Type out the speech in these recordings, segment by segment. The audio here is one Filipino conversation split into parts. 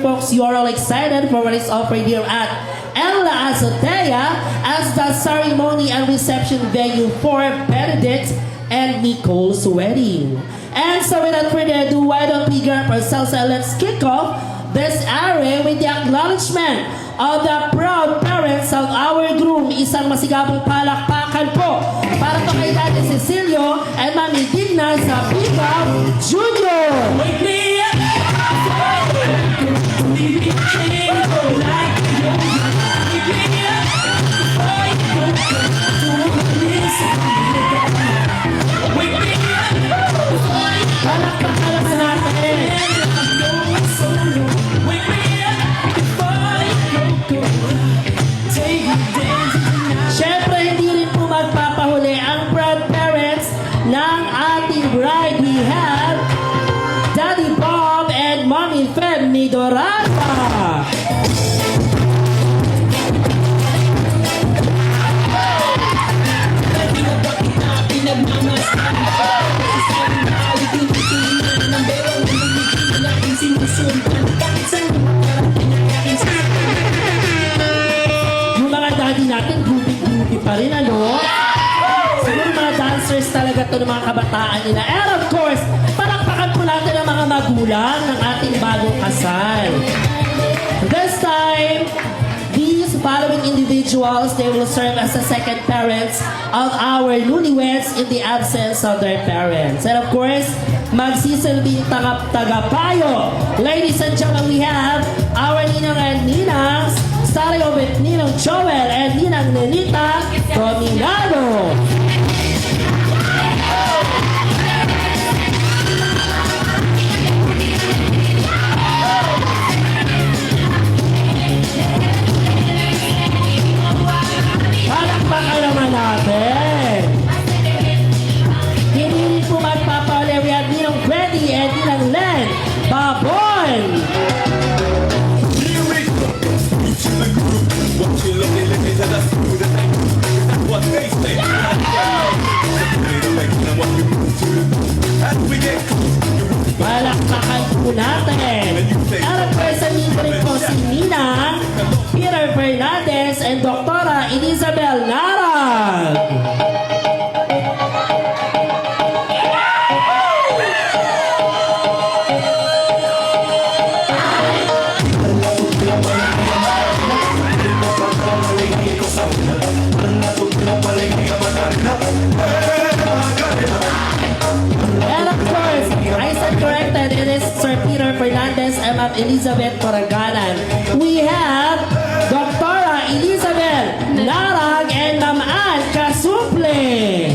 folks, you are all excited for what is offered here at Ella Azotea as the ceremony and reception venue for Benedict and Nicole's wedding. And so without further ado, why don't we grab ourselves and let's kick off this area with the acknowledgement of the proud parents of our groom. Isang masigabong palakpakan po para po kay Daddy Cecilio and Mami Digna sa Pigaw Junior. Wake me up! Palakpakan natin! Siyempre, hindi rin po magpapahuli ang proud parents ng ating bride. We have Daddy Bob and Mommy Feb Midorata. Yung mga daddy natin, groupie pa rin, ano? Siguro mga dancers talaga to ng mga kabataan nila. And of course, palakpakan po natin ang mga magulang ng ating bagong kasal. This time, these following individuals, they will serve as the second parents of our newlyweds in the absence of their parents. And of course, magsisilbing tagapayo. Ladies and gentlemen, we have our Ninang and Ninangs, starting off with Ninang Joel and Ninang Nenita from Milano. Palakpakan naman natin. Hindi rin po magpapahuli. We have Ninang Freddy and Ninang Len Babon. Here we go. Each in the group. Watching, looking, living to the school. That's what they say. And what we move to. As we get Palakpakan po natin. At present rin po si Ninang Peter Fernandez and Doktora Elizabeth Narag. And of course, I said corrected, it is Sir Peter Fernandez and Ma'am Elizabeth Coraganan. We have Doktora Elizabeth Narag and Ma'am Ann Casuple.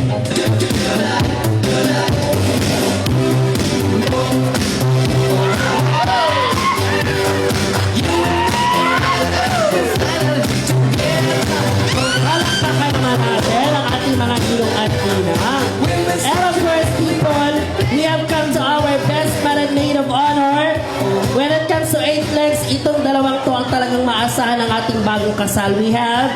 Palakpakan naman natin ang ating mga ilong at ninang. And of course, people, we have come to our best man and maid of honor. When it comes to 8 legs, itong dalawang to ang talagang maasahan ng ating bagong kasal. We have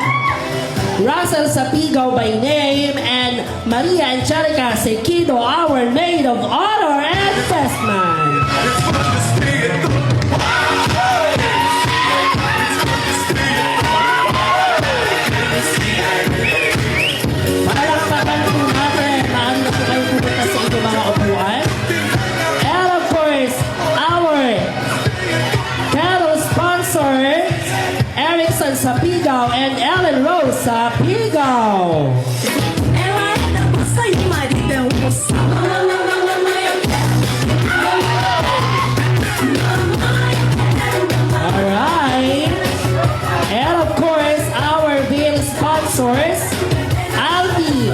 Russell Sapigaw by name and Maria Angelica Sequido, our maid of honor and best man. Palakpakan po natin. Maaari na po kayo pupunta sa inyong mga upuan. And of course, our cattle sponsor, Erickson Sapigaw and Ellen Rose Sapigaw. Alright. And of course, our veil sponsors, Albi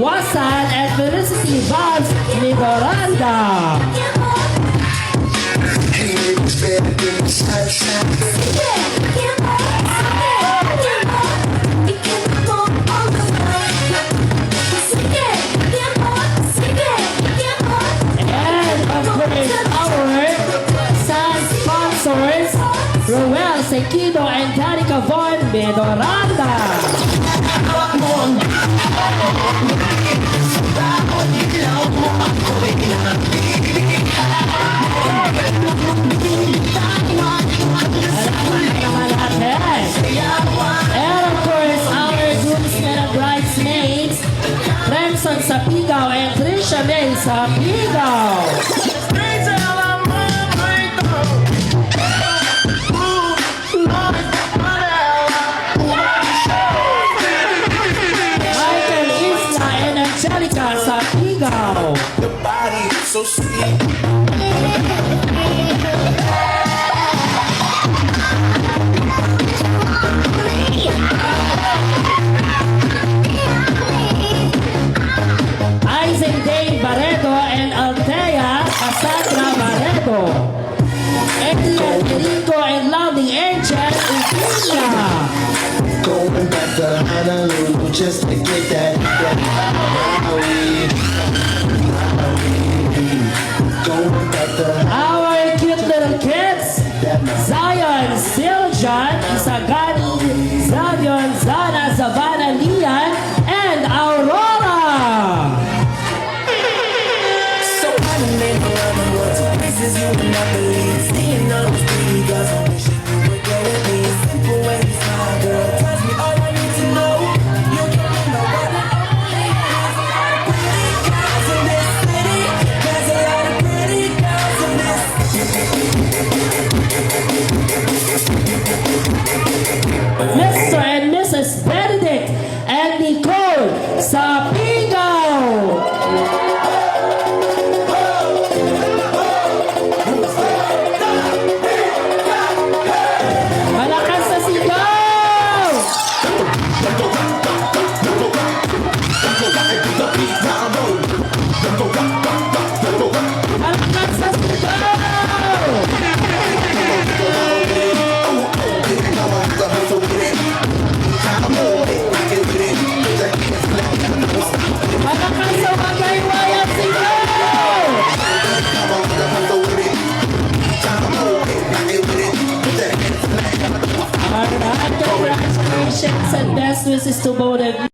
Wasan and Felicity Vance Midoranda. And of course, our sun sponsors, Roel Sequido and Danica Von Midoranda. sa Pigaw. Michael Isla and Angelica sa Pigaw. The body so sweet. Isaac Dane Barredo and Althea Cassandra Barredo. Elian Perico and Louding Angel Ugina. Going back to Honolulu just to get that Maui. Going back to Our cute little kids, Zion Siljan, Isagani, Zion, Zana, Savannah, Lian, and Aurora. So I done been around the world to places you would not believe. Seeing all those pretty girls, I'm wishing you would go with me. Simple way you smile, girl, tells me all I need to know. You can be my one and only. There's a lot of pretty girls in this city. There's a lot of pretty girls in this. Mr. and Mrs. Benedict and Nicole sa Pigaw. Malakas na sigaw! Malakas na sigaw! Malakas sa magaywayan sigaw! Alright, congratulations and best wishes to both of you.